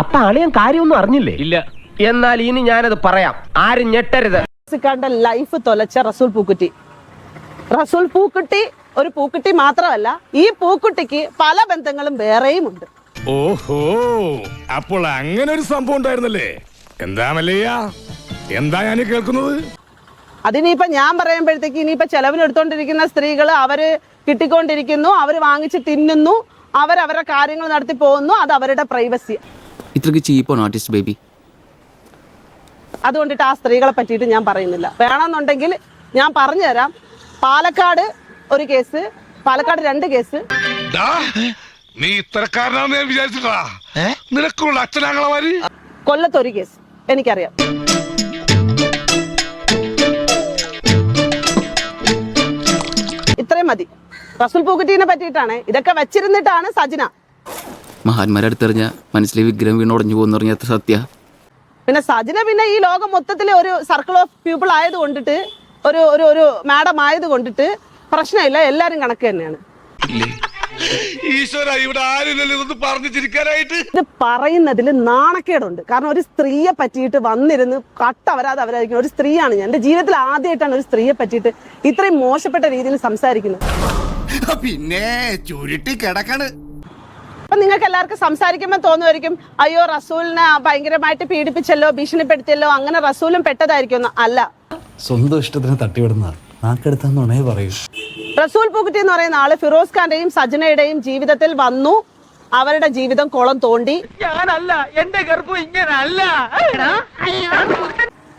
അപ്പൊ അളിയൻ കാര്യമൊന്നും അറിഞ്ഞില്ലേ? ഇല്ല. എന്നാൽ ഇനി ഞാനത് പറയാം, ആരും ഞെട്ടരുത്. ലൈഫ് തൊലച്ച റസൂൽ പൂക്കുറ്റി. റസൂൽ പൂക്കുട്ടി ഒരു പൂക്കുട്ടി മാത്രമല്ല, ഈ പൂക്കുട്ടിക്ക് പല ബന്ധങ്ങളും വേറെയും ഉണ്ട്. ഓഹോ, അപ്പോൾ അങ്ങനെ ഒരു സംഭവം ഉണ്ടായിരുന്നല്ലേ? എന്താ മല്ലയ്യ, എന്താ ഞാൻ കേൾക്കുന്നത്? അതിനിപ്പോ ഞാൻ പറയുമ്പോഴത്തേക്ക് ഇനിയിപ്പോ ചെലവിനെടുത്തോണ്ടിരിക്കുന്ന സ്ത്രീകൾ അവര് കിട്ടിക്കൊണ്ടിരിക്കുന്നു, അവര് വാങ്ങിച്ച് തിന്നുന്നു, അവരവരുടെ കാര്യങ്ങൾ നടത്തി പോകുന്നു. അത് അവരുടെ പ്രൈവസി. ഇത്രക്ക് ചീപ്പാണ് ആർട്ടിസ്റ്റ് ബേബി. അതുകൊണ്ടിട്ട് ആ സ്ത്രീകളെ പറ്റിയിട്ട് ഞാൻ പറയുന്നില്ല. വേണമെന്നുണ്ടെങ്കിൽ ഞാൻ പറഞ്ഞു തരാം. പാലക്കാട് ഒരു കേസ്, പാലക്കാട് 2 കേസ്. നീ ഇത്തരക്കാരനാണെന്ന് ഞാൻ വിചാരിച്ചിട്ടാ. നിനക്കുള്ള അച്ഛനാങ്ങളമാര്. കൊല്ലത്തൊരു കേസ് എനിക്കറിയാം. ഇത്രയും മതി. റസൂൽ പൂക്കുറ്റീനെ പറ്റിയിട്ടാണ് ഇതൊക്കെ വെച്ചിരുന്നിട്ടാണ് സജിന. മഹാന്മാരടുത്തെറിഞ്ഞ മനസ്സിലെ വിഗ്രഹം വീണ് ഉടഞ്ഞു പോകുന്ന പറഞ്ഞ സത്യ. പിന്നെ സജിന പിന്നെ ഈ ലോകം മൊത്തത്തിലെ ഒരു സർക്കിൾ ഓഫ് പീപ്പിൾ ആയത് കൊണ്ടിട്ട്, ഒരു ഒരു ഒരു മാഡം ആയത് കൊണ്ടിട്ട് പ്രശ്നമില്ല, എല്ലാരും കണക്ക് തന്നെയാണ്. ഇത് പറയുന്നതിൽ നാണക്കേടുണ്ട്. കാരണം ഒരു സ്ത്രീയെ പറ്റിയിട്ട് വന്നിരുന്ന് കട്ടവരാതെ അവരായിരിക്കും. ഒരു സ്ത്രീയാണ് ഞാൻ. എന്റെ ജീവിതത്തിൽ ആദ്യമായിട്ടാണ് ഒരു സ്ത്രീയെ പറ്റിയിട്ട് ഇത്രയും മോശപ്പെട്ട രീതിയിൽ സംസാരിക്കുന്നത്. പിന്നെ ചുരുട്ടി കിടക്കാണ്. അപ്പൊ നിങ്ങൾക്ക് എല്ലാവർക്കും സംസാരിക്കുമ്പോൾ തോന്നുമായിരിക്കും, അയ്യോ റസൂലിനെ ഭയങ്കരമായിട്ട് പീഡിപ്പിച്ചല്ലോ, ഭീഷണിപ്പെടുത്തിയല്ലോ, അങ്ങനെ റസൂലും പെട്ടതായിരിക്കും. അല്ല, സ്വന്തം ഇഷ്ടത്തിന് തട്ടിവിടുന്ന നാക്കെടുത്താന്നുണേ പറയൂ. റസൂൽ പൂക്കുറ്റി എന്ന് പറയുന്ന ആള് ഫിറോസ് ഖാന്റെയും സജനയുടെയും ജീവിതത്തിൽ വന്നു. അവരുടെ ജീവിതം കുളം തോണ്ടി. ഞാനല്ല, എന്റെ ഗർഭം ഇങ്ങനല്ല.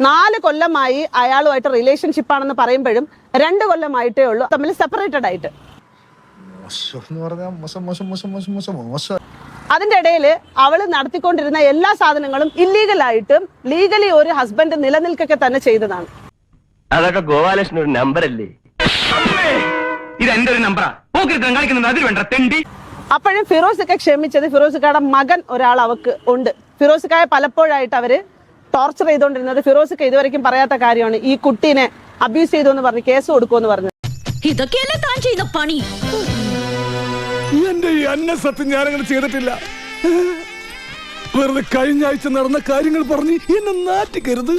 4 കൊല്ലമായി അയാളുമായിട്ട് റിലേഷൻഷിപ്പ് ആണെന്ന് പറയുമ്പോഴും 2 കൊല്ലമായിട്ടേ ഉള്ളൂ തമ്മിൽ സെപ്പറേറ്റഡ് ആയിട്ട്. അതിന്റെ ഇടയിൽ അവള് നടത്തിക്കൊണ്ടിരുന്ന എല്ലാ സാധനങ്ങളും ഇല്ലീഗലായിട്ടും ലീഗലി ഒരു ഹസ്ബൻഡ് നിലനിൽക്കൊക്കെ തന്നെ ചെയ്തതാണ്. അതൊക്കെ ഗോപാലകൃഷ്ണൻ ഒരു നമ്പർ അല്ലേ? ഇത് എന്റെ ഒരു നമ്പറാ. അതിൽ വേണ്ട തെണ്ടി. അപ്പോഴും ഫിറോസിക്ക ക്ഷമിച്ചത്, ഫിറോസിക്കയുടെ മകൻ ഒരാൾ അവക്ക് ഉണ്ട്. ഫിറോസിക്കയെ പലപ്പോഴായിട്ട് അവര് ടോർച്ചർ ചെയ്തുകൊണ്ടിരുന്നത് ഫിറോസിക്ക ഇതുവരെയും പറയാത്ത കാര്യമാണ്. ഈ കുട്ടീനെ അബ്യൂസ് ചെയ്തു എന്ന് പറഞ്ഞ് കേസ് കൊടുക്കുമെന്ന് പറഞ്ഞു. ഇതൊക്കെയല്ലേ താൻ ചെയ്ത പണി? എന്റെ ഈ അന്ന സത്യം ഞാനങ്ങനെ ചെയ്തിട്ടില്ല. വെറുതെ കഴിഞ്ഞ ആഴ്ച നടന്ന കാര്യങ്ങൾ പറഞ്ഞ് എന്നെ നാറ്റിക്കരുത്.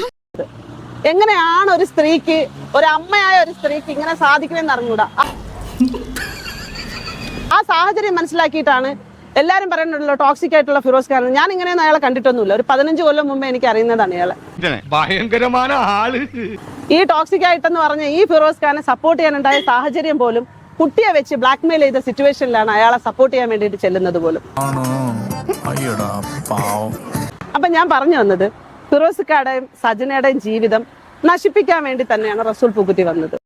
എങ്ങനെയാണ് ഒരു സ്ത്രീക്ക്, ഒരു അമ്മയായ ഒരു സ്ത്രീക്ക് ഇങ്ങനെ സാധിക്കണമെന്ന് അറിഞ്ഞൂടാ. ആ സാഹചര്യം മനസ്സിലാക്കിയിട്ടാണ് എല്ലാരും പറയുന്നുണ്ടല്ലോ ടോക്സിക് ആയിട്ടുള്ള ഫിറോസ് ഖാൻ. ഞാൻ ഇങ്ങനെയൊന്നും അയാളെ കണ്ടിട്ടൊന്നുമില്ല. ഒരു 15 കൊല്ലം മുമ്പേ എനിക്ക് അറിയുന്നതാണ് അയാളെ. ഭയങ്കരമായ ആള്. ഈ ടോക്സിക് ആയിട്ടെന്ന് പറഞ്ഞ ഈ ഫിറോസ് ഖാനെ സപ്പോർട്ട് ചെയ്യാനുണ്ടായ സാഹചര്യം പോലും കുട്ടിയെ വെച്ച് ബ്ലാക്ക്മെയിൽ ചെയ്ത സിറ്റുവേഷനിലാണ് അയാളെ സപ്പോർട്ട് ചെയ്യാൻ വേണ്ടിയിട്ട് ചെല്ലുന്നത് പോലും. അപ്പൊ ഞാൻ പറഞ്ഞു വന്നത്, ഫിറോസിക്കയുടെയും സജനയുടെയും ജീവിതം നശിപ്പിക്കാൻ വേണ്ടി തന്നെയാണ് റസൂൽ പൂക്കുറ്റി വന്നത്.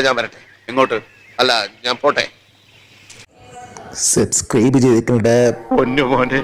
ഞാൻ വരട്ടെ ഇങ്ങോട്ട്. അല്ല, ഞാൻ പോട്ടെ. സബ്സ്ക്രൈബ് ചെയ്തിട്ടുണ്ട് പൊന്നു മോനെ.